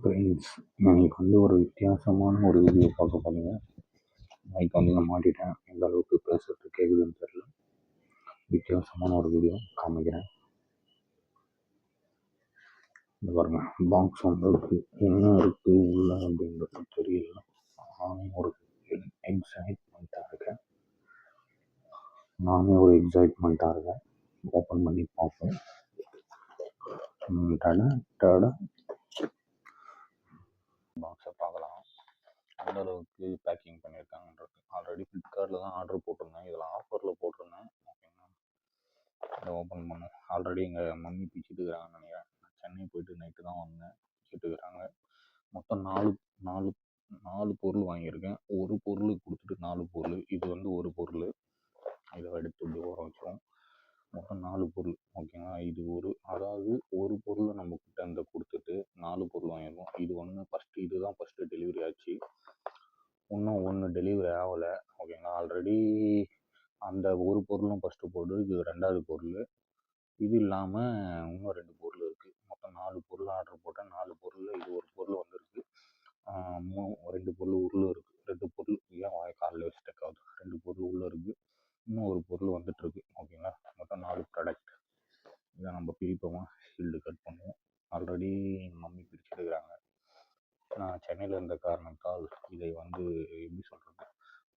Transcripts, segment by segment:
Friends, இன்னைக்கு வந்து ஒரு வித்தியாசமான ஒரு வீடியோ பார்க்க போறீங்க. மைக் வந்து நான் மாட்டிட்டேன். எந்த அளவுக்கு பேசுறது கேட்குதுன்னு தெரியல. வித்தியாசமான ஒரு வீடியோ காமிக்கிறேன். இந்த பாருங்க, பாக்ஸ் வந்து இருக்கு. என்ன இருக்கு உள்ள அப்படின்றது தெரியல. நானே ஒரு எக்ஸைட்மெண்ட்டாக இருக்கேன். ஓப்பன் பண்ணி பார்ப்போம். பாக்ஸை பார்க்கலாம். எந்த அளவுக்கு பேக்கிங் பண்ணியிருக்காங்கன்றது. ஆல்ரெடி ஃப்ளிப்கார்ட்டில் தான் ஆர்டர் போட்டிருந்தேன். இதில் ஆஃபரில் போட்டிருந்தேன். ஓகேங்களா, இதை ஓப்பன் பண்ணோம். ஆல்ரெடி எங்கள் மம்மி பிச்சுட்டு இருக்கிறாங்கன்னு நினைக்கிறேன். சென்னை போயிட்டு நைட்டு தான் வந்தேன். பிச்சுட்டு இருக்கிறாங்க. மொத்தம் நாலு பொருள் வாங்கியிருக்கேன். ஒரு பொருள் கொடுத்துட்டு 4 பொருள். இது வந்து ஒரு பொருள். இதை எடுத்து இப்படி ஓரம் வச்சோம். மொத்தம் 4 பொருள். ஓகேங்களா, இது அதாவது ஒரு பொருளை நம்ம கிட்ட அந்த கொடுத்துட்டு 4 பொருள் வாங்கியிருக்கோம். இதுதான் ஃபஸ்ட்டு டெலிவரி ஆச்சு. இன்னும் ஒன்று டெலிவரி ஆகலை. ஓகேங்களா, ஆல்ரெடி அந்த ஒரு பொருளும் ஃபஸ்ட்டு பொருள், இது 2வது பொருள். இது இல்லாமல் இன்னும் 2 பொருள் இருக்குது. மொத்தம் 4 பொருள் ஆர்டர் போட்டேன். 4 பொருள், இது ஒரு பொருள் வந்துருக்கு. 2 பொருள் உள்ளே இருக்குது. 2 பொருள் ஏன் காலையில் ஸ்டெக் ஆகுது. 2 பொருள் உள்ளே இருக்குது. இன்னும் ஒரு பொருள் வந்துட்டுருக்கு. ஓகேங்களா, மொத்தம் 4 ப்ராடக்ட். இதை நம்ம பிரிப்போமா, ஷீல்டு கட் பண்ணுவோம். ஆல்ரெடி மம்மி பிரிச்சுருக்கிறாங்க. நான் சென்னையில் இருந்த காரணத்தால் இதை வந்து எப்படி சொல்கிறது,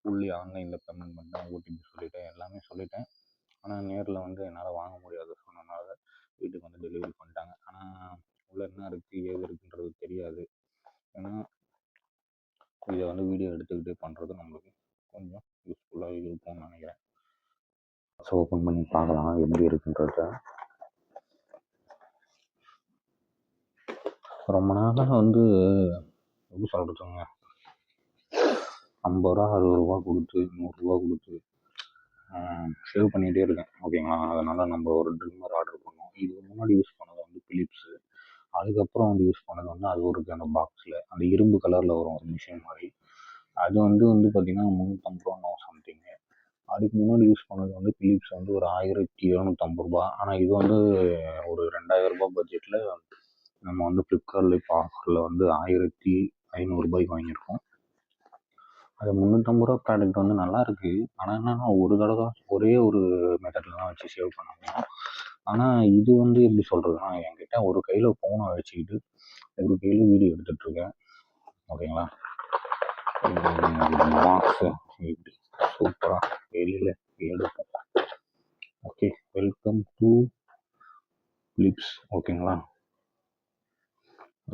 ஃபுல்லி ஆன்லைனில் பேமெண்ட் பண்ணிட்டேன். ஓடிபி சொல்லிட்டேன், எல்லாமே சொல்லிட்டேன். ஆனால் நேரில் வந்து என்னால் வாங்க முடியாது சொன்னனால வீட்டுக்கு வந்து டெலிவரி பண்ணிட்டாங்க. ஆனால் உள்ளே என்ன இருக்குது ஏது இருக்குன்றது தெரியாது. ஏன்னா இதை வந்து வீடியோ எடுத்துக்கிட்டே பண்ணுறது நம்மளுக்கு கொஞ்சம் யூஸ்ஃபுல்லாக இருக்கும்னு நினைக்கிறேன். ஸோ ஓப்பன் பண்ணி பார்க்கலாம் எப்படி இருக்குன்றத. ரொம்ப நாளாக வந்து எப்படி சொல்கிறதுங்க, 50 ரூபா 60 ரூபா கொடுத்து 100 ரூபா கொடுத்து சேவ் பண்ணிகிட்டே இருக்கேன். ஓகேங்களா, அதனால் நம்ம ஒரு ட்ரிம்மர் ஆர்டர் பண்ணோம். இதுக்கு முன்னாடி யூஸ் பண்ணது வந்து பிலிப்ஸு. அதுக்கப்புறம் வந்து யூஸ் பண்ணது வந்து அது ஒரு அந்த பாக்ஸில் அந்த இரும்பு கலரில் வரும் ஒரு மிஷின் மாதிரி. அது வந்து பார்த்திங்கன்னா 350 ரூபா சம்திங்கு. அதுக்கு முன்னாடி யூஸ் பண்ணது வந்து பிலிப்ஸ் வந்து ஒரு 1750 ரூபா. ஆனால் இது வந்து ஒரு 2000 ரூபா பட்ஜெட்டில் நம்ம வந்து ஃப்ளிப்கார்ட்ல இப்போ ஆஃபரில் வந்து 1500 ரூபாய்க்கு வாங்கியிருக்கோம். அது 350 ரூபா ப்ராடக்ட் வந்து நல்லா இருக்குது. ஆனால் என்னென்னா ஒரு தடவை ஒரே ஒரு மெத்தடில் தான் வச்சு சேவ் பண்ண முடியும். ஆனால் இது வந்து எப்படி சொல்கிறதுனா, என்கிட்ட ஒரு கையில் ஃபோனை வச்சுக்கிட்டு ஒரு கையில் வீடியோ எடுத்துகிட்ருக்கேன். ஓகேங்களா, பாக்ஸு இப்படி சூப்பராக வெளியில் எடுப்போம். Okay, welcome to Philips. ஓகேங்களா,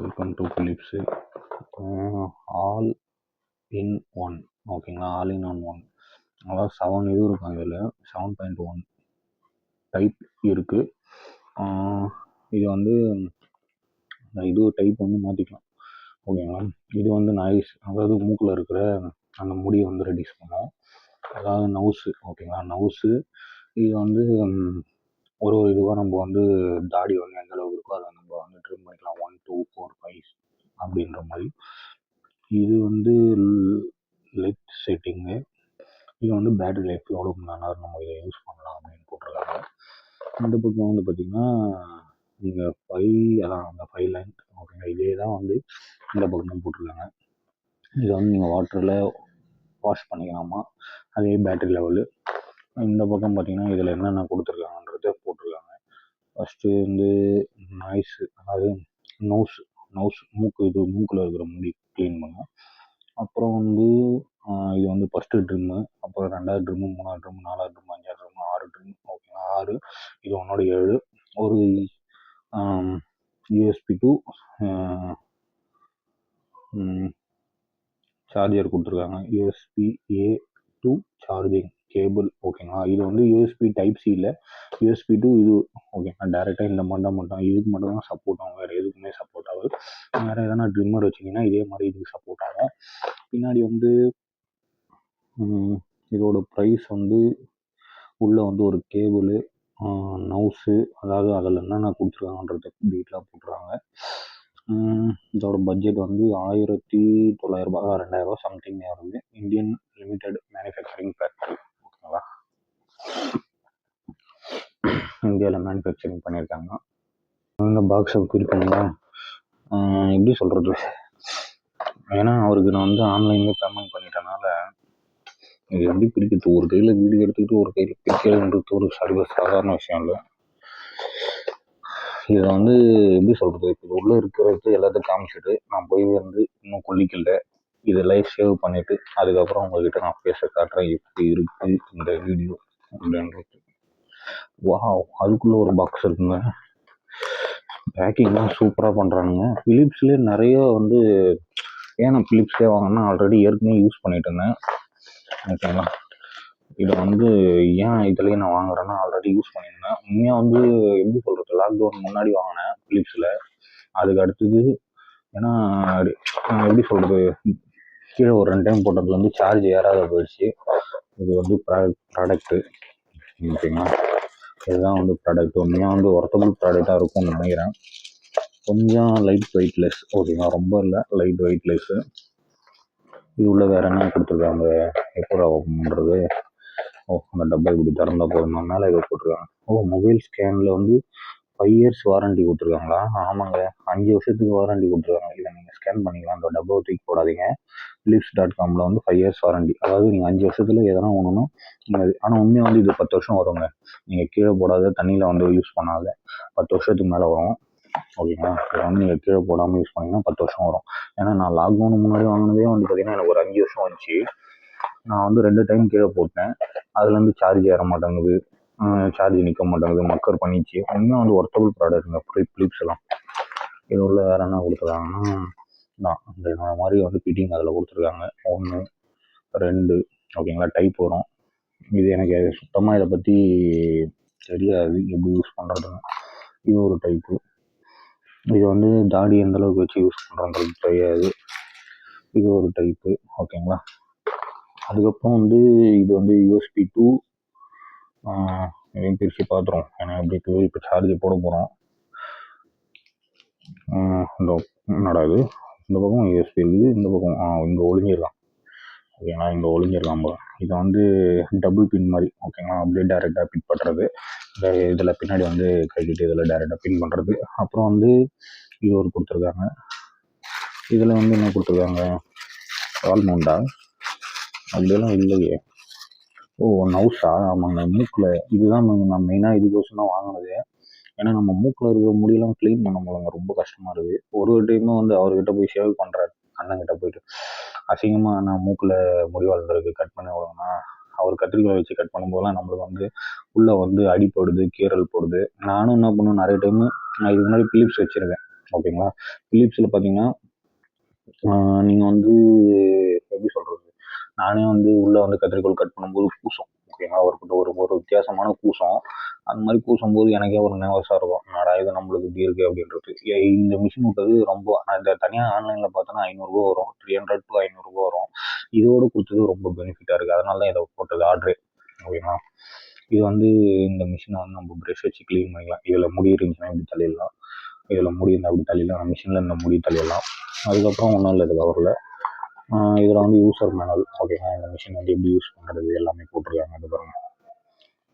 welcome to Philips. All in one. ஓகேங்களா, ஆல் இன் ஒன். அதாவது 7 இது இருக்கும். இதில் 7.1 டைப் இருக்குது. இது வந்து இது டைப் வந்து மாற்றிக்கலாம். ஓகேங்களா, இது வந்து நாய்ஸ், அதாவது மூக்கில் இருக்கிற அந்த முடியை வந்து ரெடியூஸ் பண்ணும். அதாவது நவுஸு. ஓகேங்களா, நவுஸு. இது வந்து ஒரு இதுவாக நம்ம வந்து தாடி வந்து எந்த அளவுக்கு இருக்கோ அதை நம்ம வந்து ட்ரிம் பண்ணிக்கலாம். 1 2 4 5 அப்படின்ற மாதிரி. இது வந்து லைட் செட்டிங்கு. இது வந்து பேட்டரி லைஃப் எவ்வளோ நேரம் நம்ம இதை யூஸ் பண்ணலாம் அப்படின்னு போட்டிருக்காங்க. இந்த பக்கம் வந்து பார்த்திங்கன்னா நீங்கள் அந்த 5 லைன். ஓகேங்களா, இதே தான் வந்து இந்த பக்கம் போட்டிருக்காங்க. இதை வந்து நீங்கள் வாட்டரில் வாஷ் பண்ணிக்கலாமா, அதே பேட்டரி லெவலு. இந்த பக்கம் பார்த்திங்கன்னா இதில் என்னென்ன கொடுத்துருக்காங்கன்றத போட்டிருக்காங்க. ஃபஸ்ட்டு வந்து நாய்ஸு, அதாவது நவுஸ் மூக்கில் இருக்கிற முடி க்ளீன் பண்ணும். அப்புறம் வந்து இது வந்து ஃபஸ்ட்டு ட்ரிம்மு, அப்புறம் 2வது ட்ரிம்மு, 3வது ட்ரிம்மு, 4வது ட்ரிம்மு, 5வது ட்ரிம்மு, 6 ட்ரிம்மு. ஓகேங்களா, 6. இது 1 7. ஒரு USB டு சார்ஜர் கொடுத்துருக்காங்க. USB-A to charging cable. ஓகேங்களா, இது வந்து USB டைப் சி இல்லை, USB டு இது. ஓகேங்களா, டேரெக்டாக இந்த மட்டும் இதுக்கு மட்டும் தான் சப்போர்ட் ஆகும், வேறு எதுக்குமே சப்போர்ட் ஆகுது. வேறு எதனா ட்ரிம்மர் வச்சிங்கன்னா இதே மாதிரி இதுக்கு சப்போர்ட் ஆகும். பின்னாடி வந்து இதோட ப்ரைஸ் வந்து உள்ளே வந்து ஒரு கேபிள், நவுஸு, அதாவது அதில் என்னென்ன கொடுத்துருக்காங்கன்றத டீட்டெயிலாக போட்டுருக்காங்க. இதோட பட்ஜெட் வந்து 1900 ரூபா 2000 ரூபா சம்திங் வருது. Indian limited manufacturing factory. ஓகேங்களா, இந்தியாவில் மேனுஃபேக்சரிங் பண்ணியிருக்காங்க. இந்த பாக்ஸை பிரிப்போங்களா. எப்படி சொல்கிறது, ஏன்னா அவருக்கு நான் வந்து ஆன்லைன்லேயே பேமெண்ட் பண்ணிட்டனால இது எப்படி பிரிக்கிறது, ஒரு கையில் வீடியோ எடுத்துக்கிட்டு ஒரு கையில் பிரிக்கிறதுன்றது ஒரு சாதாரண விஷயம் இல்லை. இதை வந்து எப்படி சொல்கிறது, இது உள்ளே இருக்கிறது எல்லாத்தையும் காமிச்சிட்டு நான் போய் வந்து இன்னும் கொல்லிக்கல இதை லைவ் சேவ் பண்ணிவிட்டு அதுக்கப்புறம் உங்ககிட்ட நான் பேச காட்டுறேன் எப்படி இருக்குது இந்த வீடியோ அப்படின்றது. வா, அதுக்குள்ளே ஒரு பாக்ஸ் இருக்குங்க. பேக்கிங்லாம் சூப்பராக பண்ணுறானுங்க. ஃபிலிப்ஸ்லேயே நிறைய வந்து, ஏன் நான் ஃபிலிப்ஸ்லேயே வாங்கினா ஆல்ரெடி ஏற்கனவே யூஸ் பண்ணிட்டு இருந்தேன். ஓகேங்களா, இதை வந்து ஏன் இதுலேயே நான் வாங்குறேன்னா ஆல்ரெடி யூஸ் பண்ணியிருந்தேன். உண்மையாக வந்து எப்படி சொல்கிறது, லாக்டவுன் முன்னாடி வாங்கினேன் ஃபிலிப்ஸில். அதுக்கு அடுத்தது ஏன்னா எப்படி சொல்கிறது, கீழே ஒரு 2 டைம் போட்டதுல வந்து சார்ஜ் ஏறாத போயிடுச்சு. இது வந்து ப்ராடக்ட்டு ஓகேங்களா, இதுதான் வந்து ப்ராடக்ட். உண்மையாக வந்து ஒர்த்தபிள் ப்ராடக்டாக இருக்கும்னு நினைக்கிறேன். கொஞ்சம் லைட் வெயிட்லெஸ் ஓகேங்களா, ரொம்ப இல்லை, லைட் வெயிட்லெஸ்ஸு. இது உள்ள வேறு என்ன கொடுத்துருக்காங்க, எப்போ ஓப்பன் பண்ணுறது, அந்த டப்பா இப்படி திறந்தால் போதுமா, மேலே இதை போட்டிருக்காங்க. மொபைல் ஸ்கேனில் வந்து 5 years வாரண்டி கொடுத்துருக்காங்களா? ஆமாங்க, 5 வருஷத்துக்கு வாரண்டி கொடுத்துருக்காங்க. இதை நீங்கள் ஸ்கேன் பண்ணிக்கலாம், அந்த டப்பாவை தூக்கி போடாதீங்க. philips.comல வந்து 5 years வாரண்டி, அதாவது நீங்கள் 5 வருஷத்துல எதனா ஒன்றுனா. ஆனால் உண்மையாக வந்து இது 10 வருஷம் வருங்க. நீங்கள் கீழே போடாத, தண்ணியில் வந்து யூஸ் பண்ணாத 10 வருஷத்துக்கு மேலே வரும். ஓகேங்களா, இதை வந்து நீங்கள் கீழே போடாமல் யூஸ் பண்ணிங்கன்னா 10 வருஷம் வரும். ஏன்னா நான் லாக்டவுனுக்கு முன்னாடி வாங்கினதே வந்து பார்த்தீங்கன்னா எனக்கு ஒரு 5 வருஷம் வந்துச்சு. நான் வந்து 2 டைம் கீழே போட்டேன், அதுலேருந்து சார்ஜ் ஏற மாட்டேங்குது, சார்ஜ் நிற்க மாட்டேங்குது, மக்கர் பண்ணிச்சு. உண்மையாக வந்து ஒர்த்தபிள் ப்ராடக்ட்டுங்க ஃபிலிப்ஸ் எல்லாம். இது உள்ள வேறு என்ன கொடுத்துருக்காங்கன்னா, இந்த மாதிரி வந்து ஃபிட்டிங் அதில் கொடுத்துருக்காங்க. 1 2 ஓகேங்களா, டைப் வரும். இது எனக்கு சுத்தமாக இதை பற்றி தெரியாது, எப்படி யூஸ் பண்ணுறதுன்னு. இது ஒரு டைப்பு. இது வந்து தாடி எந்தளவுக்கு வச்சு யூஸ் பண்ணுறது தெரியாது. இது ஒரு டைப்பு ஓகேங்களா. அதுக்கப்புறம் வந்து இது வந்து USB 2 இதையும் பிரித்து பார்த்துரும். ஏன்னா எப்படி இப்போ சார்ஜ் போட போகிறோம். இந்த நடக்குது, இந்த பக்கம் USB இருக்குது, இந்த பக்கம் இங்கே ஒளிஞ்சிடலாம். ஓகேங்களா, இங்கே ஒளிஞ்சிடலாம். இதை வந்து டபுள் பின் மாதிரி ஓகேங்களா, அப்படியே டேரெக்டாக பின் பண்ணுறது. இதில் பின்னாடி வந்து கைக்கிட்டு இதில் டேரெக்டாக பின் பண்ணுறது. அப்புறம் வந்து இது ஒரு கொடுத்துருக்காங்க. இதில் வந்து என்ன கொடுத்துருக்காங்க, வால் மவுண்டா, அப்படியெல்லாம் இல்லையே. நவுஸா, ஆமாங்க, மூக்கில். இதுதான் நான் மெயினாக இதுக்கோசம் தான் வாங்கினது. ஏன்னா நம்ம மூக்கில் இருக்கிற முடியெல்லாம் க்ளீன் பண்ண முடியலங்க, ரொம்ப கஷ்டமாக இருக்குது. ஒரு டைமும் வந்து அவர்கிட்ட போய் ஷேவ் பண்ணுறாரு, அண்ணங்கிட்ட போயிட்டு அசிங்கமாக நான் மூக்கில் முடி வளர்ந்துருக்கு, கட் பண்ணி விடுங்கண்ணா. அவர் கத்திரிக்காய் வச்சு கட் பண்ணும்போதெல்லாம் நம்மளுக்கு வந்து உள்ளே வந்து அடிப்படுது, கீரல் போடுது. நானும் என்ன பண்ணுவேன், நிறைய டைமு நான் இதுக்கு முன்னாடி பிலிப்ஸ் வச்சுருக்கேன் ஓகேங்களா. பிலிப்ஸில் பார்த்தீங்கன்னா நீங்கள் வந்து எப்படி சொல்கிறது, நானே வந்து உள்ளே வந்து கத்திரிக்கோள் கட் பண்ணும்போது கூசம் ஓகேங்களா, ஒரு வித்தியாசமான கூசம். அந்த மாதிரி கூசும்போது எனக்கே ஒரு நர்வஸாக இருக்கும், என்னடா இது நம்மளுக்கு இப்படி இருக்குது அப்படின்றது. இந்த மிஷின் விட்டது ரொம்ப, நான் இந்த தனியாக ஆன்லைனில் பார்த்தோன்னா 500 வரும், 300 to 500 வரும். இதோடு கொடுத்தது ரொம்ப பெனிஃபிட்டாக இருக்குது, அதனால தான் இதை போட்டது ஆர்டரு ஓகேங்களா. இது வந்து இந்த மிஷினை வந்து நம்ம ப்ரெஷ் வச்சு க்ளீன் பண்ணிக்கலாம். இதில் முடி இருந்துச்சுன்னா இப்படி தள்ளிடலாம், இதில் முடி இருந்தால் அப்படி தள்ளிடலாம், அந்த மிஷினில் இந்த முடி தள்ளிடலாம். அதுக்கப்புறம் ஒன்றும் இல்லை, இது கவரில் இதில் வந்து யூசர் மேனுவல் ஓகேங்களா, இந்த மிஷின் வந்து எப்படி யூஸ் பண்ணுறது எல்லாமே போட்டிருக்காங்க. இது பாருங்கள்,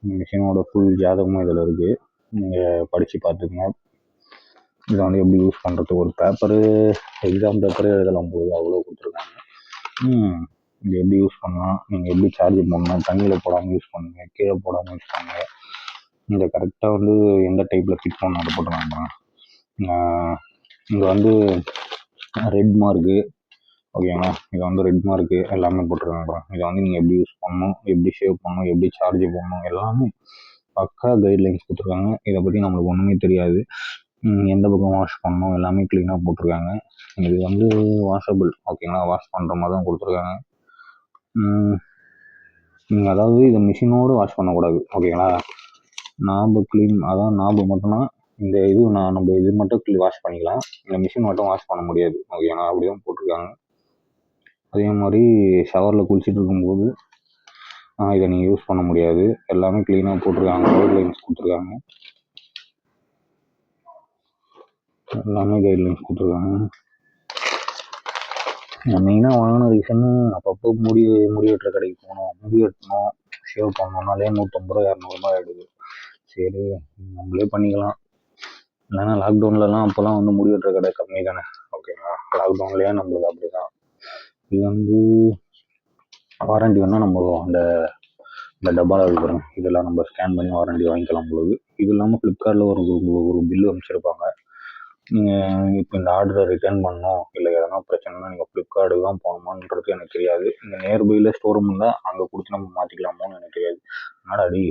இந்த மிஷினோட ஃபுல் ஜாதகமும் இதில் இருக்குது, நீங்கள் படித்து பார்த்துக்குங்க. இதை வந்து எப்படி யூஸ் பண்ணுறது, ஒரு பேப்பரு, எக்ஸாம் பேப்பரே எழுதலாம் போது அவ்வளோ கொடுத்துருக்காங்க. இது எப்படி யூஸ் பண்ணலாம், நீங்கள் எப்படி சார்ஜ் பண்ணணும், தண்ணியில் போடாமல் யூஸ் பண்ணுங்கள், கீழே போடாமல் யூஸ் பண்ணுங்கள். இந்த கரெக்டாக வந்து எந்த டைப்பில் ஃபிட் பண்ணணும் அதை போட்டுருக்காங்க. இங்கே வந்து ரெட் மார்க்கு ஓகேங்களா, இதை வந்து ரெட் மார்க்கு எல்லாமே போட்டிருக்காங்க. இதை வந்து நீங்கள் எப்படி யூஸ் பண்ணணும், எப்படி சேவ் பண்ணணும், எப்படி சார்ஜ் பண்ணணும், எல்லாமே பக்கா கைட்லைன்ஸ் கொடுத்துருக்காங்க. இதை பற்றி நம்மளுக்கு ஒன்றுமே தெரியாது, எந்த பக்கம் வாஷ் பண்ணணும் எல்லாமே க்ளீனாக போட்டிருக்காங்க. இது வந்து வாஷபிள் ஓகேங்களா, வாஷ் பண்ணுற மாதிரி தான் கொடுத்துருக்காங்க. நீங்கள் அதாவது இதை மிஷினோடு வாஷ் பண்ணக்கூடாது ஓகேங்களா, நாபு க்ளீன், அதான் நாபு மட்டும்தான் இந்த இது நம்ம இது மட்டும் வாஷ் பண்ணிக்கலாம், இந்த மிஷின் மட்டும் வாஷ் பண்ண முடியாது ஓகேங்களா, அப்படி தான் போட்டிருக்காங்க. அதே மாதிரி ஷவரில் குளிச்சுட்டு இருக்கும்போது இதை நீங்கள் யூஸ் பண்ண முடியாது, எல்லாமே க்ளீனாக போட்டிருக்காங்க, கைட்லைன்ஸ் கொடுத்துருக்காங்க, எல்லாமே கைட்லைன்ஸ் கொடுத்துருக்காங்க. நான் மெயினாக வாங்கின ரீசன்னு அப்பப்போ முடி வெட்டுற கடைக்கு போகணும், முடி வெட்டணும், ஷேவ் பண்ணணுன்னாலே 150 ரூபா 200 ரூபாய் ஆகிடுது. சரி நம்மளே பண்ணிக்கலாம், இல்லைன்னா லாக்டவுன்லலாம் அப்போல்லாம் வந்து முடி வெட்டுற கடை கம்மி தானே, ஓகேங்களா. லாக்டவுன்லேயே நம்மளுக்கு அப்படி தான். இது வந்து வாரண்டி வேணால் நம்ம அந்த இந்த டப்பாவில் இருக்கிறோம் இதெல்லாம் நம்ம ஸ்கேன் பண்ணி வாரண்டி வாங்கிக்கலாம் உங்களுக்கு. இது இல்லாமல் ஃப்ளிப்கார்ட்டில் ஒரு பில்லு அமைச்சிருப்பாங்க. நீங்கள் இப்போ இந்த ஆர்டரை ரிட்டர்ன் பண்ணணும் இல்லை எதனா பிரச்சனைனா நீங்கள் ஃப்ளிப்கார்ட்டுக்கு தான் போகணுமான்றது எனக்கு தெரியாது. இங்கே நியர்பையில் ஸ்டோர் ரூம் இருந்தால் அங்கே கொடுத்து நம்ம மாற்றிக்கலாமோன்னு எனக்கு தெரியாது. அதனால் அடி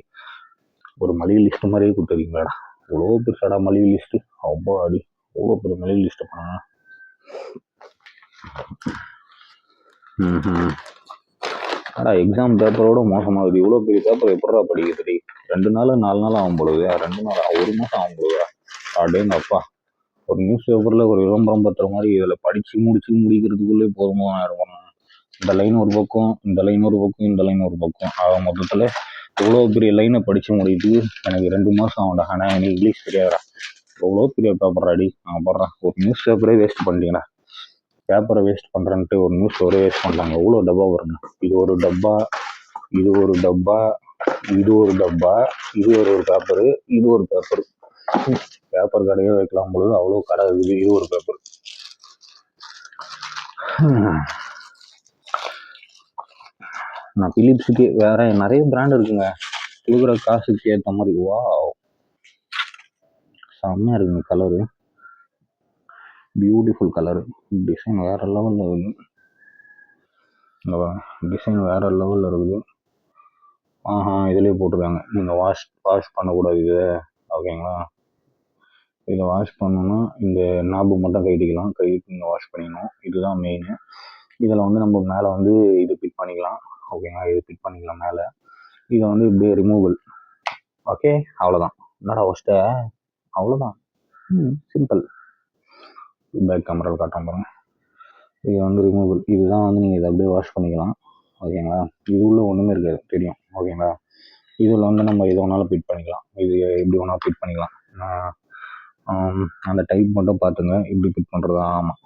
ஒரு மளிகை லிஸ்ட்டு மாதிரியே கொடுத்துருக்கீங்களாடா, இவ்வளோ பெருசாடா மளிகை லிஸ்ட்டு, அவ்வளோ அடி எவ்வளோ பெரிய மளிகை லிஸ்ட்டு பண்ணாங்க. ஆனால் எக்ஸாம் பேப்பரோட மோசமாகுது. இவ்வளோ பெரிய பேப்பர் எப்படா படிக்கிறது? 2 நாள் 4 நாள் ஆகும் பொழுது, 2 நாள் 1 மாதம் ஆகும் பொழுது, அப்படியே அப்பா ஒரு நியூஸ் பேப்பரில் ஒரு விளம்பரம் பத்திர மாதிரி இதில் படித்து முடிக்கிறதுக்குள்ளே போதுமாக இருக்கும். இந்த லைன் ஒரு பக்கம், இந்த லைன் ஒரு பக்கம், இந்த லைன் ஒரு பக்கம், ஆக மொத்தத்தில் இவ்வளோ பெரிய லைனை படித்து முடிக்கிறதுக்கு எனக்கு 2 மாதம் ஆகும்டா. ஆனால் எனக்கு இங்கிலீஷ் தெரியாதா, எவ்வளோ பெரிய பேப்பர் அடி நான் போடுறேன். ஒரு நியூஸ் பேப்பரே வேஸ்ட் பண்ணிட்டீங்கண்ணா. பேப்பரை வேஸ்ட் பண்ணுறேன்ட்டு ஒரு நியூஸ் பேப்பரே வேஸ்ட் பண்ணுறாங்க. எவ்வளோ டப்பா வருங்க. இது ஒரு டப்பா, இது ஒரு டப்பா, இது ஒரு டப்பா, இது ஒரு பேப்பரு, இது ஒரு பேப்பர். பேப்பர் கடையே வைக்கலாம் பொழுது அவ்வளோ கடை இருக்குது. இது ஒரு பேப்பர். நான் பிலிப்ஸுக்கு வேற நிறைய பிராண்ட் இருக்குங்க. கொடுக்குற காசுக்கு ஏற்ற மாதிரி. வா செம்மையாக இருக்குங்க கலரு, பியூட்டிஃபுல் கலரு. டிசைன் வேற லெவலில் இருக்குது. டிசைன் வேற லெவலில் இருக்குது. இதுலேயே போட்டிருக்காங்க நீங்கள் வாஷ் பண்ணக்கூடாது இது, ஓகேங்களா. இதில் வாஷ் பண்ணணும்னா இந்த நாபு மட்டும் கட்டிக்கலாம், கட்டிட்டு நீங்கள் வாஷ் பண்ணிக்கணும். இதுதான் மெயின். இதில் வந்து நம்ம மேலே வந்து இது ஃபிட் பண்ணிக்கலாம், ஓகேங்களா. இது ஃபிட் பண்ணிக்கலாம் மேலே. இதை வந்து இப்படியே ரிமூவல். ஓகே, அவ்வளோதான். என்னடா ஃபஸ்ட்டு அவ்வளோதான், சிம்பிள். பேக் கேமராவில் காட்டுறோம் பாருங்க. இது வந்து ரிமூவல். இதுதான் வந்து நீங்கள் இதை அப்படியே வாஷ் பண்ணிக்கலாம், ஓகேங்களா. இது உள்ள ஒன்றுமே இருக்காது, தெரியும், ஓகேங்களா. இதில் வந்து நம்ம எது வேணாலும் ஃபிட் பண்ணிக்கலாம், இது எப்படி வேணாலும் ஃபிட் பண்ணிக்கலாம். அந்த டைப் மட்டும் பார்த்துங்க, இப்படி ஃபிட் பண்ணுறதா. ஆமாம்,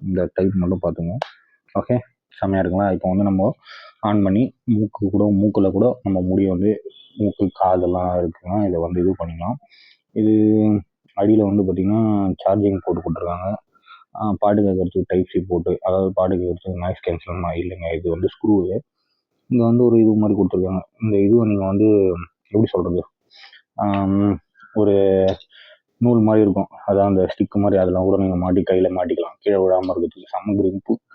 இந்த டைப் மட்டும் பார்த்துங்க. ஓகே, செம்மையாக இருக்குங்களா. இப்போ வந்து நம்ம ஆன் பண்ணி மூக்கில் கூட நம்ம முடியை வந்து மூக்கு காதெல்லாம் இருக்குன்னா இதை வந்து இது பண்ணிக்கலாம். இது அடியில் வந்து பார்த்திங்கன்னா சார்ஜிங் போட்டு கொடுத்துருக்காங்க. பாட்டு கேட்கறதுக்கு டைப் சி போட்டு, அதாவது பாட்டு கேட்கறதுக்கு நாய்ஸ் கேன்சல் இல்லைங்க. இது வந்து ஸ்க்ரூ. இங்கே வந்து ஒரு இது மாதிரி கொடுத்துருக்காங்க. இந்த இதுவை நீங்கள் வந்து எப்படி சொல்கிறது, ஒரு நூல் மாதிரி இருக்கும், அதான் அந்த ஸ்டிக்கு மாதிரி, அதெல்லாம் கூட நீங்கள் கையில் மாட்டிக்கலாம், கீழே விழாமல் இருக்கிறதுக்கு. செம்ம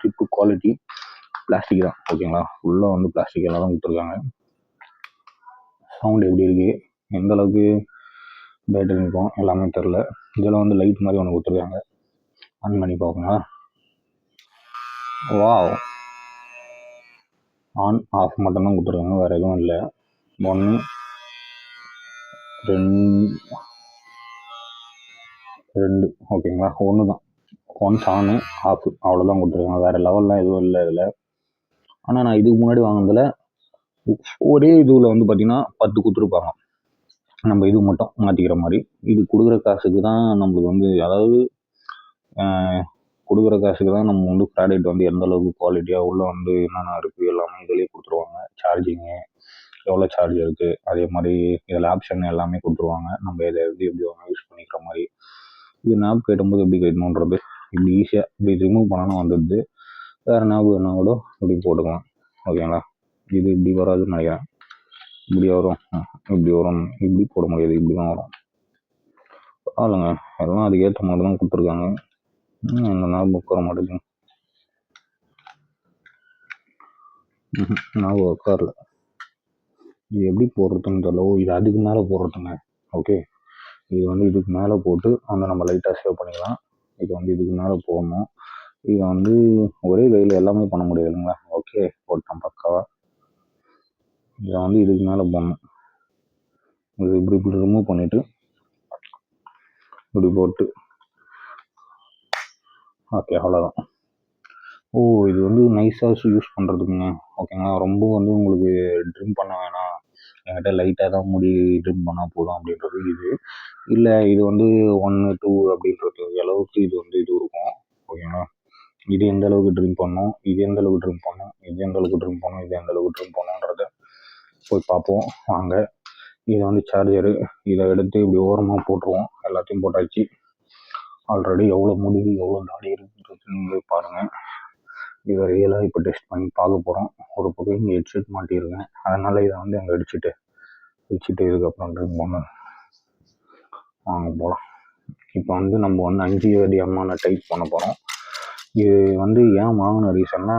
கிரிப்பு குவாலிட்டி. பிளாஸ்டிக் தான், ஓகேங்களா. ஃபுல்லாக வந்து பிளாஸ்டிக் எல்லாம் தான் கொடுத்துருக்காங்க. சவுண்ட் எப்படி இருக்குது, எந்த அளவுக்கு பேட்டரி இருக்கும் எல்லாமே தெரில. இதில் வந்து லைட் மாதிரி ஒன்று கொடுத்துருக்காங்க, ஆன் பண்ணி பார்க்கணுங்களா. வா, ஆன் ஆஃப் மட்டும்தான் கொடுத்துருக்காங்க, வேறு எதுவும் இல்லை. 1 2 ஓகேங்களா, ஒன்று தான். ஒன்ஸ் ஆனு ஆஃப் அவ்வளோதான் கொடுத்துருக்காங்க, வேறு லெவல்லாம் எதுவும் இல்லை இதில். ஆனால் நான் இதுக்கு முன்னாடி வாங்கினதில் ஒரே இதுவில் வந்து பார்த்திங்கன்னா 10 கொடுத்துருப்பாங்க, நம்ம இது மட்டும் மாற்றிக்கிற மாதிரி. இது கொடுக்குற காசுக்கு தான் நம்மளுக்கு வந்து, அதாவது கொடுக்குற காசுக்கு தான் நம்ம வந்து ப்ராடக்ட் வந்து எந்த அளவுக்கு குவாலிட்டியாக உள்ளே வந்து என்னென்ன இருக்குது எல்லாமே இதிலே கொடுத்துருவாங்க. சார்ஜிங்கு எவ்வளோ சார்ஜ் இருக்குது, அதே மாதிரி இதில் ஆப்ஷன் எல்லாமே கொடுத்துருவாங்க. நம்ம இதை எப்படி வேணால் யூஸ் பண்ணிக்கிற மாதிரி. இது நாப் கட்டும்போது எப்படி கட்டணுன்றது இப்படி ஈஸியாக இப்படி ரிமூவ் பண்ணணும் வந்துடுது. வேறு நாப் வேணா கூட இப்படி போட்டுக்கலாம், ஓகேங்களா. இது இப்படி வராதுன்னு நினைக்கிறேன், இப்படி வரும், இப்படி வரும், இப்படி போட முடியாது, இப்படி தான் வரும். ஆளுங்க எல்லாம் அதுக்கேற்ற மாதிரி தான் கொடுத்துருக்காங்க. அந்த நாப் உட்கார மாட்டேங்குது, நாப் உட்காரல. இது எப்படி போடுறதுன்னு தெரியல. இது அதுக்கு மேலே போடுறதுங்க, ஓகே. இது வந்து இதுக்கு மேலே போட்டு வந்து நம்ம லைட்டாக சேவ் பண்ணிக்கலாம். இது வந்து இதுக்கு மேலே போடணும். இதை வந்து ஒரே கையில் எல்லாமே பண்ண முடியாதுங்களா. ஓகே, போட்டேன் பக்காவாக. இதை வந்து இதுக்கு மேலே போடணும். இது இப்படி ரிமூவ் பண்ணிவிட்டு இப்படி போட்டு, ஓகே, அவ்வளோதான். இது வந்து நைஸாக யூஸ் பண்ணுறதுக்குங்க, ஓகேங்களா. ரொம்ப வந்து உங்களுக்கு ட்ரிம் பண்ண வேணாம், என்கிட்ட லைட்டாக தான் முடி ட்ரிம் பண்ணால் போதும் அப்படின்றது இது இல்லை. இது வந்து 1 2 அப்படின்றது அளவுக்கு இது வந்து இது இருக்கும், ஓகேங்களா. இது எந்த அளவுக்கு ட்ரிம் பண்ணணும், இது எந்த அளவுக்கு ட்ரிம் பண்ணணும், இது எந்த அளவுக்கு ட்ரிம் பண்ணணும், இது எந்த அளவுக்கு ட்ரிம் பண்ணணுன்றத போய் பார்ப்போம் வாங்க. இதை வந்து சார்ஜரு இதை எடுத்து இப்படி ஓரமாக போட்டுருவோம். எல்லாத்தையும் போட்டாச்சு. ஆல்ரெடி எவ்வளோ முடி எவ்வளோ தாடி இருக்குன்றது நீங்களே பாருங்கள். இதை ரியலாக இப்போ டெஸ்ட் பண்ணி பார்க்க போகிறோம். ஒரு பக்கம் இங்கே ஹெட்செட் மாட்டியிருக்கேன், அதனால் இதை வந்து அங்கே வச்சுட்டு இதுக்கப்புறம் ட்ரிம் பண்ண வாங்க போகலாம். இப்போ வந்து நம்ம வந்து 5 அடி அம்மான டைப் பண்ண போகிறோம். இது வந்து ஏன் வாங்கின ரீசன்னா,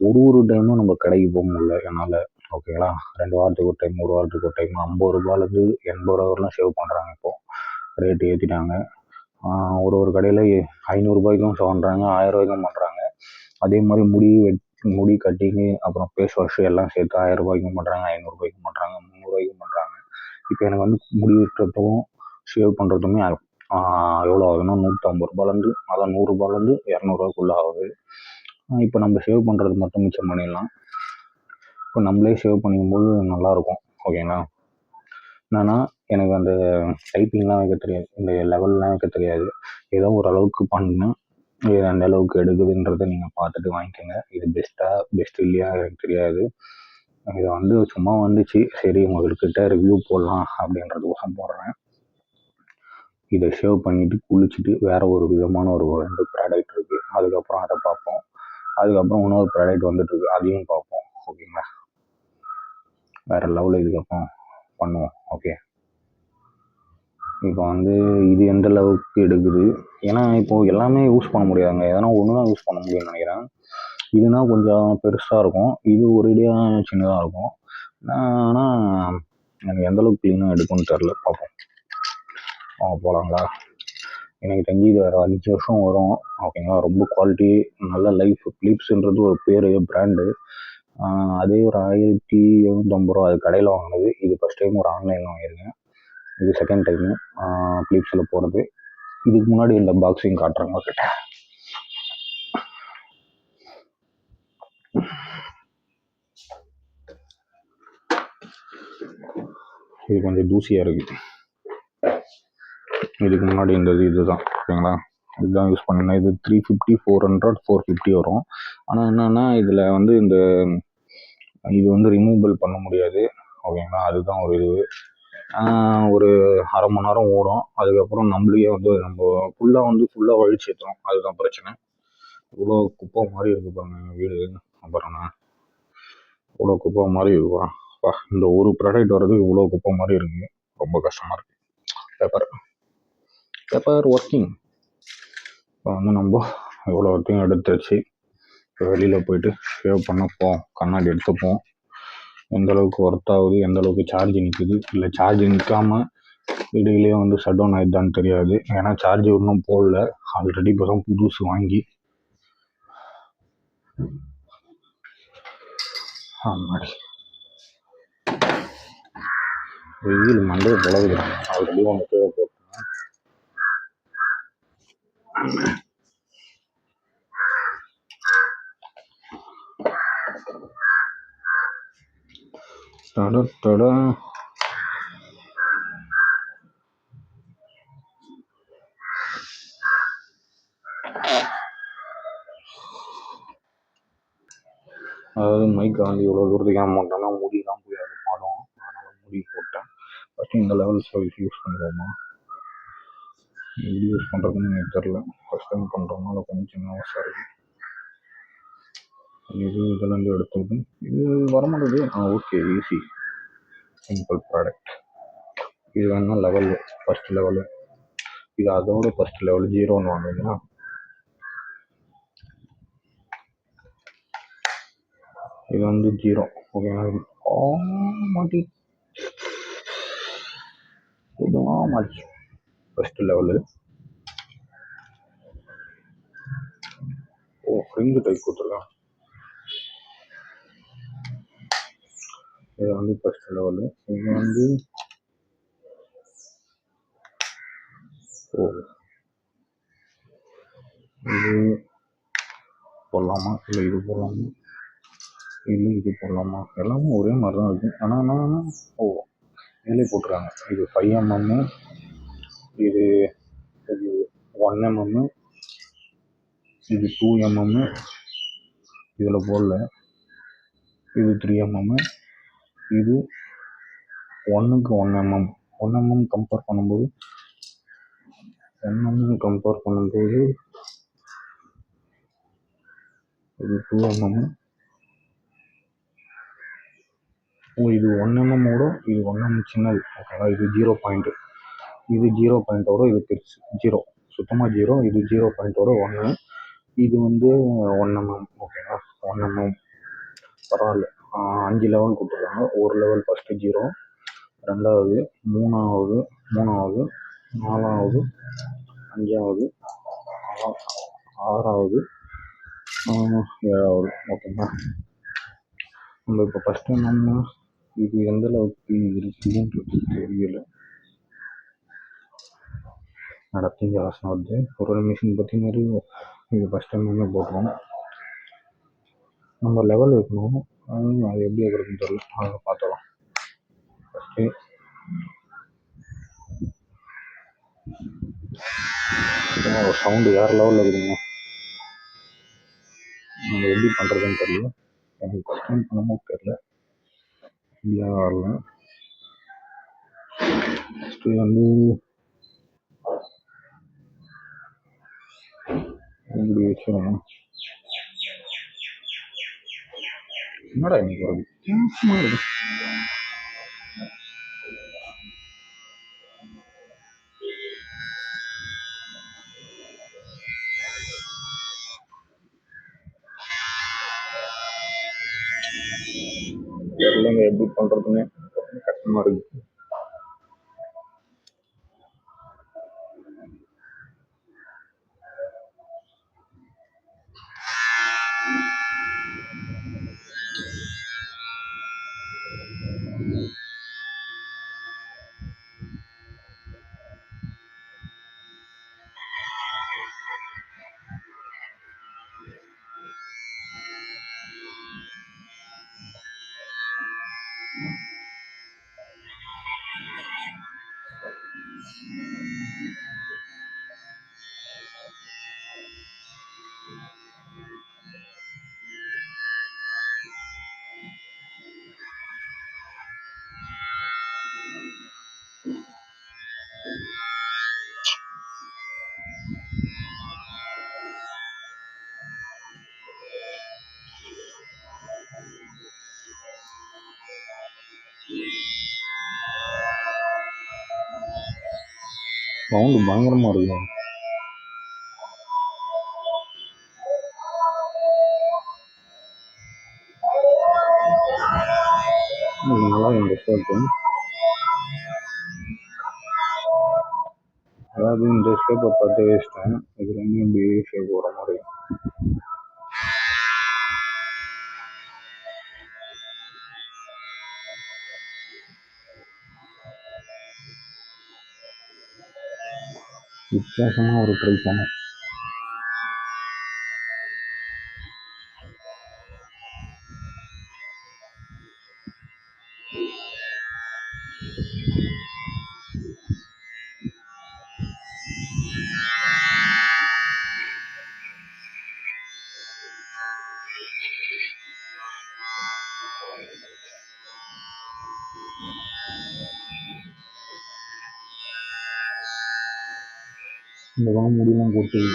ஒரு டைமும் நம்ம கடைக்கு போக முடியல என்னால். ஓகேங்களா, 2 வாரத்துக்கு ஒரு டைம், 1 வாரத்துக்கு ஒரு டைம் 50 ரூபாயிலேருந்து 80 ரூபா வரலாம் சேவ் பண்ணுறாங்க. இப்போது ரேட்டு ஏற்றிட்டாங்க. ஒரு கடையில் 500 ரூபாய்க்கும் பண்ணுறாங்க, 1000 ரூபாய்க்கும் பண்ணுறாங்க. அதே மாதிரி முடி கட்டிங்கு அப்புறம் ஃபேஸ் வாஷ் எல்லாம் சேர்த்து 1000 ரூபாய்க்கும் பண்ணுறாங்க, 500 ரூபாய்க்கும் பண்ணுறாங்க, 300 ரூபாய்க்கும் பண்ணுறாங்க. இப்போ எனக்கு வந்து முடி வெட்டுறதும் ஷேவ் பண்ணுறதுமே எவ்வளோ ஆகுதுன்னா 150 ரூபாயிலேருந்து, அதான் 100 ரூபாயிலேருந்து 200 ரூபாய்க்குள்ளே ஆகுது. இப்போ நம்ம சேவ் பண்ணுறது மட்டும் மிச்சம் பண்ணிடலாம். இப்போ நம்மளே சேவ் பண்ணிக்கும்போது நல்லாயிருக்கும். ஓகேங்களா, என்னன்னா எனக்கு அந்த டைப்பிங்லாம் வைக்க தெரியாது, இந்த லெவல்லாம் வைக்க தெரியாது. ஏதோ ஓரளவுக்கு பண்ணேன். இது எந்த அளவுக்கு எடுக்குதுன்றதை நீங்கள் பார்த்துட்டு வாங்கிக்கோங்க. இது பெஸ்ட் இல்லையா எனக்கு தெரியாது. இதை வந்து சும்மா வந்துச்சு, சரி உங்கள்கிட்ட ரிவ்யூ போடலாம் அப்படின்றதுக்கோசம் போடுறேன். இதை ஷேவ் பண்ணிவிட்டு குளிச்சுட்டு வேறு ஒரு விதமான ஒரு 2 ப்ராடக்ட் இருக்குது, அதுக்கப்புறம் அதை பார்ப்போம். அதுக்கப்புறம் இன்னொரு ப்ராடக்ட் வந்துட்டுருக்கு, அதையும் பார்ப்போம். ஓகேங்களா, வேறு லெவலில் இதுக்கப்புறம் பண்ணுவோம். ஓகே, இப்போ வந்து இது எந்த அளவுக்கு எடுக்குது, ஏன்னா இப்போது எல்லாமே யூஸ் பண்ண முடியாதுங்க, எதனா ஒன்று தான் யூஸ் பண்ண முடியும்னு நினைக்கிறேன். இதுனா கொஞ்சம் பெருசாக இருக்கும், இது ஒரேடியாக சின்னதாக இருக்கும். ஆனால் எனக்கு எந்தளவுக்கு க்ளீனாக எடுக்கும்னு தெரில, பார்ப்போம். போகலாங்களா? எனக்கு தெரிஞ்சு இது வேறு 5 வருஷம் வரும். ஓகேங்களா, ரொம்ப குவாலிட்டி, நல்ல லைஃப். ஃபிலிப்ஸுன்றது ஒரு பேர், பிராண்டு. அதே ஒரு 1750 ரூபா, அது கடையில் வாங்கினது. இது ஃபஸ்ட் டைம் ஒரு ஆன்லைனில் வாங்கியிருக்கேன், இது செகண்ட் டைமு ஃபிலிப்ஸில் போகிறது. இதுக்கு முன்னாடி இந்த பாக்ஸிங் காட்டுறாங்க கிட்ட. இது கொஞ்சம் தூசியாக இருக்குது. இதுக்கு முன்னாடி இருந்தது இதுதான். ஓகேங்களா, இதுதான் யூஸ் பண்ணினேன். இது 350, 400, 450 வரும். ஆனால் என்னென்னா இதில் வந்து இது வந்து ரிமூவபிள் பண்ண முடியாது. ஓகேங்களா, அதுதான் ஒரு இது. ஒரு அரை மணி நேரம் ஓடும், அதுக்கப்புறம் நம்மளையே வந்து நம்ம ஃபுல்லாக வழிச்சு ஏற்றணும், அதுதான் பிரச்சனை. இவ்வளோ குப்பை மாதிரி இருக்குது பாருங்க வீடு. அப்புறம்ண்ணா இவ்வளோ குப்பை மாதிரி இருக்குவா, இந்த ஒரு ப்ராடக்ட் வர்றதுக்கு இவ்வளோ குப்பை மாதிரி இருக்குது, ரொம்ப கஷ்டமாக இருக்குது. Paper working. இப்போ வந்து நம்ம எவ்வளோ ஒர்க்கிங் எடுத்துச்சு, வெளியில் போயிட்டு ஷேவ் பண்ணப்போம், கண்ணாடி எடுத்துப்போம், எந்த அளவுக்கு ஒர்த் ஆகுது, எந்த அளவுக்கு சார்ஜ் நிற்குது, இல்லை சார்ஜ் நிற்காமல் இடையிலேயே வந்து ஷட் டவுன் ஆகிடுதான்னு தெரியாது. ஏன்னா சார்ஜ் ஒன்றும் போடல, ஆல்ரெடி இப்போ தான் புதுசு வாங்கி. வெயில் மண்டையை பொழகுது, ஆல்ரெடி ஒன்று தேவைப்படும். அதாவது மைக் வந்து இவ்வளோ தூரத்துக்கு ஏன் போட்டேன்னா முடியெல்லாம் போய் அது பாடும், அதனால் முடி போட்டேன். ஃபஸ்ட்டு இந்த லெவல் சைஸ் யூஸ் பண்ணுவோமா, எப்படி யூஸ் பண்ணுறதுன்னு எனக்கு தெரில, ஃபஸ்ட் டைம் பண்ணுறதுனால கொஞ்சம் சின்ன வசதி இருக்குது. இதெல்லாம் எடுத்தது இது வரமாட்டேது. Okay, easy simple product. இது வேணால் லெவல் ஃபஸ்ட் லெவலு, இது அதோட ஃபஸ்ட் லெவல் 0 வாங்குங்களா. இது வந்து 0. ஓகேங்களா, மாட்டி இதுதான் மாட்டி ஃபஸ்ட் லெவலு. ஃப்ரிங்கு டைப் கொடுத்துருக்கேன். இது வந்து ஃபஸ்ட் லெவலு. இது வந்து இது போடலாமா, இல்லை இது போடலாமா, இல்லை இது போடலாமா, எல்லாமே ஒரே மாதிரி தான் இருக்குது. ஆனால் என்னன்னா மேலே போட்டுருக்காங்க, இது 5 mm, இது 1 mm, இது 2 mm, இதில் போடல, இது 3 mm, இது 1க்கு 1 mm. 1 mm கம்பேர் பண்ணும்போது எம்எம் கம்பேர் பண்ணும்போது இது 2 mm. இது 1 mm இது 1 mm சின்னது. ஓகேவா, இது 0 பாயிண்ட். இது 0 பாயிண்டோட இது பெருசு. 0 சுத்தமாக 0. இது 0 பாயிண்டோட 1. இது 1 mm. ஓகேவா, 1 mm பரவாயில்ல. 5 லெவல் கொடுத்துருக்காங்க. ஒரு லெவல் ஃபஸ்ட்டு 0, 2வது, 3வது, 4வது, 5வது, 6வது, 7வது. ஓகேங்களா, நம்ம இப்போ ஃபஸ்ட்டு நம்ம இது எந்த அளவுக்கு இருக்குதுன்றது தெரியல. நடத்தி ஜாஸ்தி வருது. ஒரு மிஷின் பற்றி மாதிரி இது ஃபஸ்ட் டைம் போட்டுருவோம். நம்ம லெவல் வைக்கணும். அது எப்படி வைக்கிறதுன்னு தெரியல. அதை பார்த்துக்கலாம். ஃபஸ்ட்டு ஒரு சவுண்டு வேறு லெவலில் இருக்குதுங்க. நம்ம எப்படி பண்ணுறதுன்னு தெரியல. எனக்கு ஃபஸ்ட் டைம் பண்ணவும் தெரியல. இந்தியா வரல. ஃபஸ்ட்டு இப்படி வச்சிடணும். என்னடா இன்னைக்கு ஒரு வித்தியாசமாக இருக்கு. தெரியலங்க எப்படி பண்ணுறதுன்னு. கஷ்டமாக இருக்கு. சவுண்டு பயங்கரமாக இருக்கு. நல்லா இந்த ஷேப்பு, அதாவது இந்த ஷேப்பை பார்த்து வேஸ்ட்டேன். இது ரெண்டும் இப்படி ஷேப் வர மாதிரி. வித்தியாசமாக ஒரு ட்ரை பண்ணேன். இந்த பக்கம் முடியெல்லாம் கொட்டுது.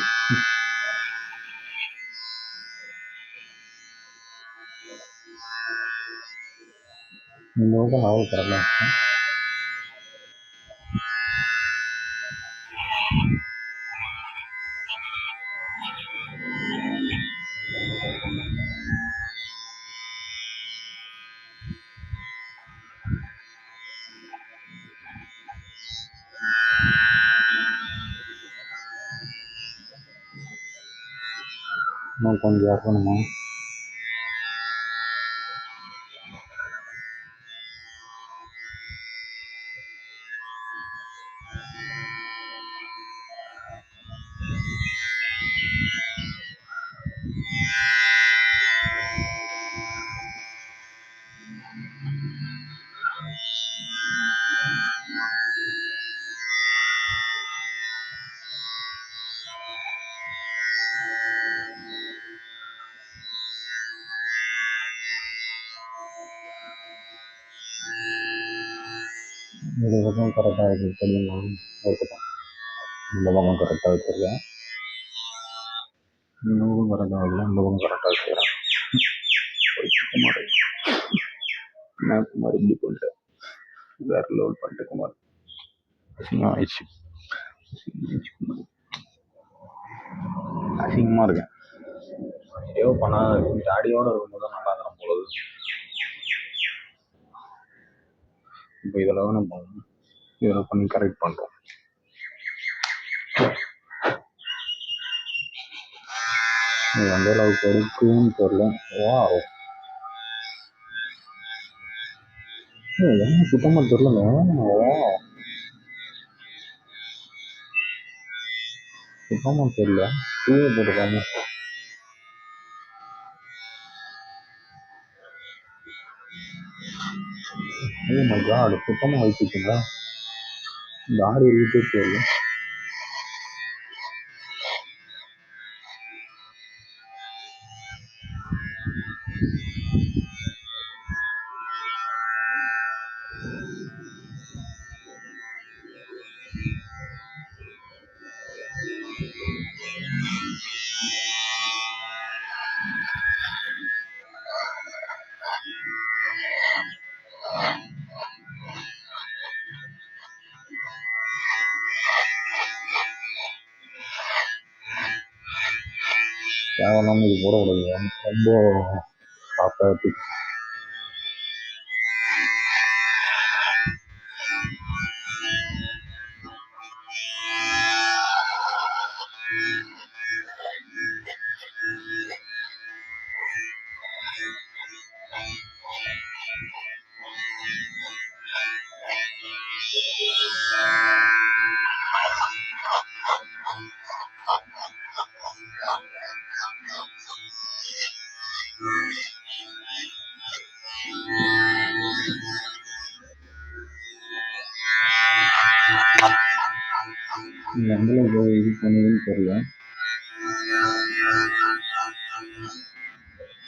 இந்த பக்கம் லாபம் தரல. இன்னும் கொஞ்சம் இறக்கணுமா? இது வரைக்கும் கரெக்டாக இருக்குது. தெரியுமா? இருக்கட்டும். இந்த பக்கம் கரெக்டாக வச்சுருக்கேன், இந்த பக்கம் கரெக்டாக வைக்கலாம், இந்த பக்கம் கரெக்டாக வச்சுக்கிறேன். குமார் நான் குமார் இப்படி பண்ணிட்டேன், வேற லெவல் பண்ணிட்டு குமார் ஆயிடுச்சு. அசிங்கமாக இருக்கேன். ஏதோ பண்ணாத ஜாடியோடு இருக்கும்போது நல்லா இருக்கிற பொழுது இப்போ இதில் தான் நம்ம இதில் பண்ணி கரெக்ட் பண்ணுறோம். இது எந்த அளவுக்கு இருக்குன்னு தெரியல. என்ன சுத்தமாக தெரியலங்க. சுத்தமாக தெரியல, தூய போட்டுருக்காங்க. ஓ மை காட், சுத்தமாக வச்சுக்கோங்க. இந்த ஆடு இருக்கே தெரியல. தேவையில்லாமல் இது போட கூடாது, ரொம்ப சாப்பிட்டு எந்த அளவுக்கு இது பண்ணுதுன்னு தெரியல.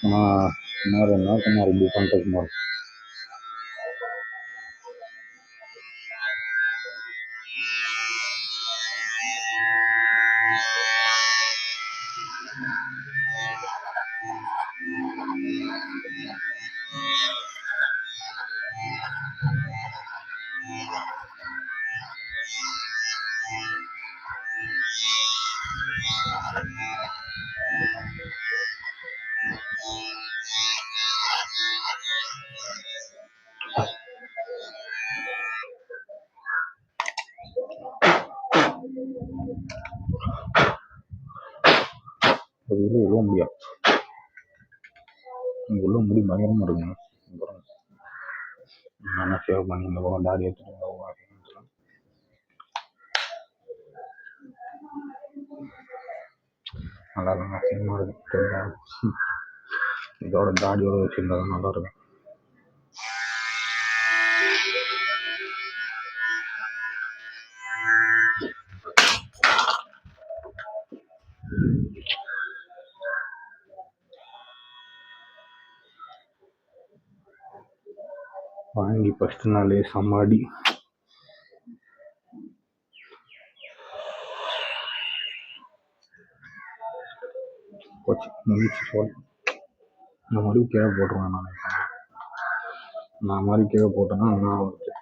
ஆனால் இன்னும் 2 நாள் குமார் இப்படி பண்ணிட்டு குமார். அது உள்ள முடியாது, இங்கே உள்ள முடி பயங்கரமாக இருக்குங்க. நான் சேவ் பண்ணி இந்த பக்கம் தாடி எடுத்துட்டு நல்லா இருக்கும், அசிங்கமாக இருக்கு. இதோட தாடியோட வச்சுருந்தா தான் நல்லா இருக்கும். வாங்கி ஃபஸ்ட் நாளே சமாடி போச்சு, முடிச்சு சொல். இந்த மாதிரி கீழே போட்டுருவேன் நான் மாதிரி கீழே போட்டேன்னா நான் வந்துச்சு,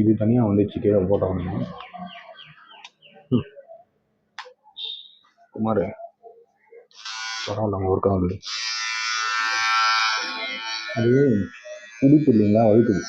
இது தனியாக வந்துச்சு கீழே போட்டவங்க. குமார் பரவாயில்ல, ஒர்க் ஆகுது. அது குடிப்பு இல்லைங்களா, வழுக்குது.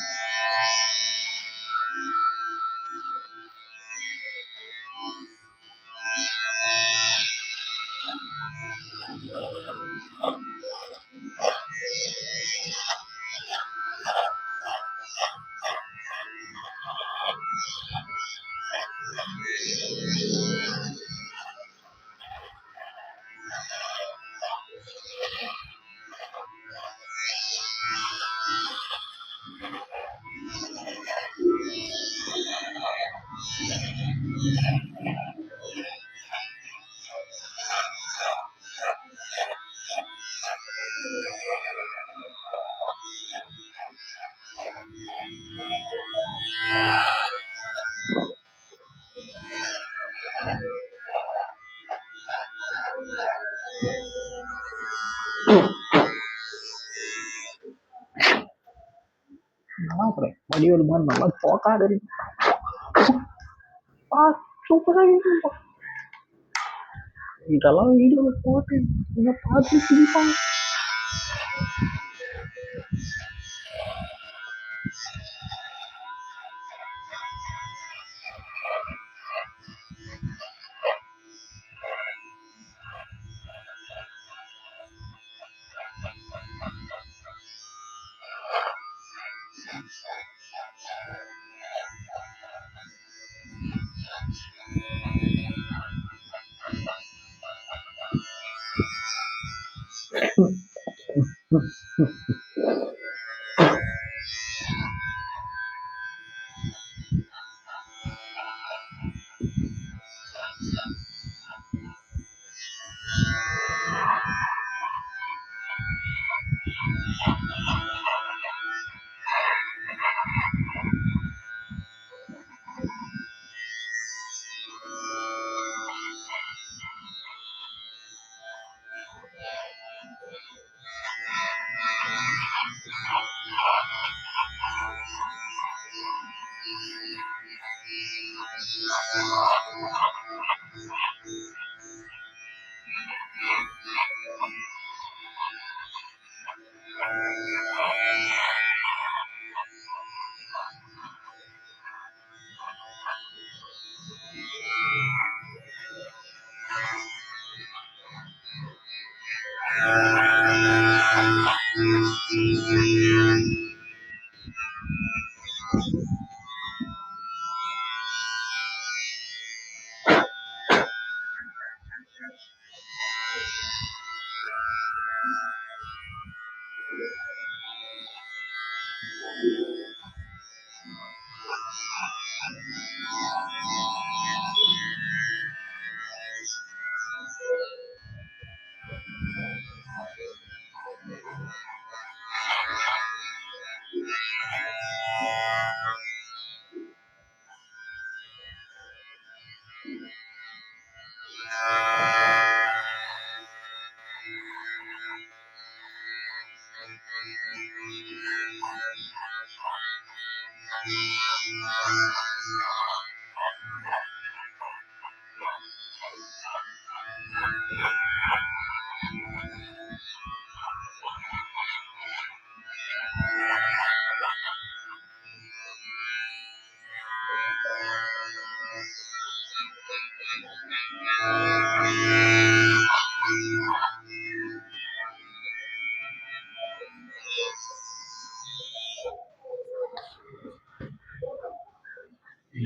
நல்லா இருக்கிறேன் வடிவேல் மாதிரி நல்லா தோக்காடு சூப்பராக இருக்குப்பா. இதெல்லாம் வீடியோவில் போட்டு இதை பார்த்து சிரிப்பாங்க.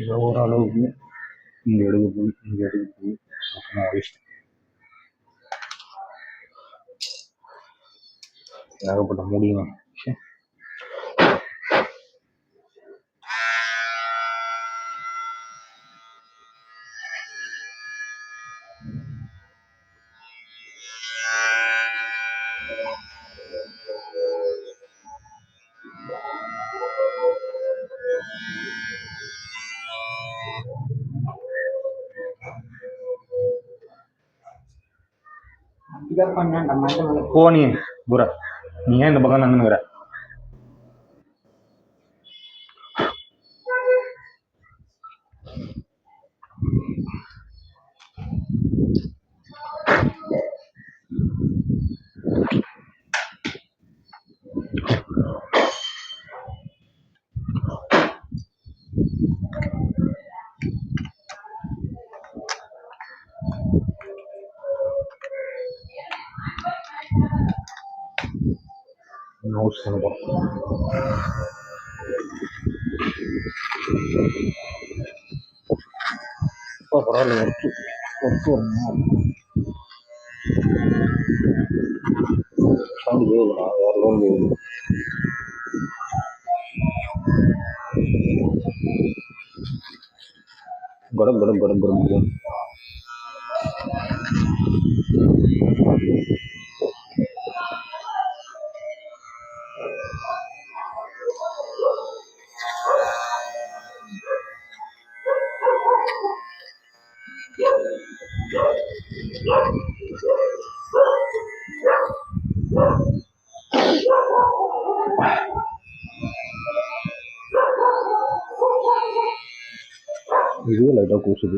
இதை ஓரளவுக்கு இங்கே எடுக்க போய் மொத்தமாக ஒழிச்சிட்டேன். ஏகப்பட்ட முடியும். போனி புரா நீ ஏன் இந்த பக்கம் நந்துனுங்கிற? நோட்ஸ் பண்ணுவோம். பரவாயில்ல ஒர்க்கு சவுண்டு கேட்குதுண்ணா வேறு லோன் கேட்குது. கடம் கடம் கடம் கடம் இதுவே லைட்டாக கூசுது.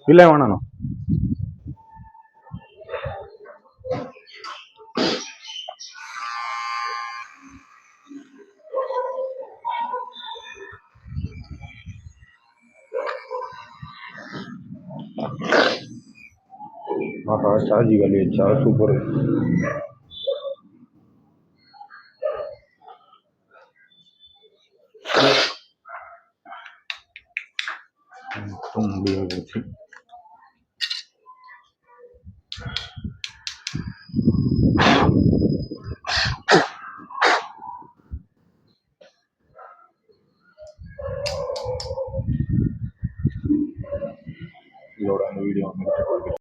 இல்லை வேணாண்ணா. ஆஹா, சார்ஜ் காலி ஆயிடுச்சா? சூப்பர். முடியாது. இதோட அந்த வீடியோ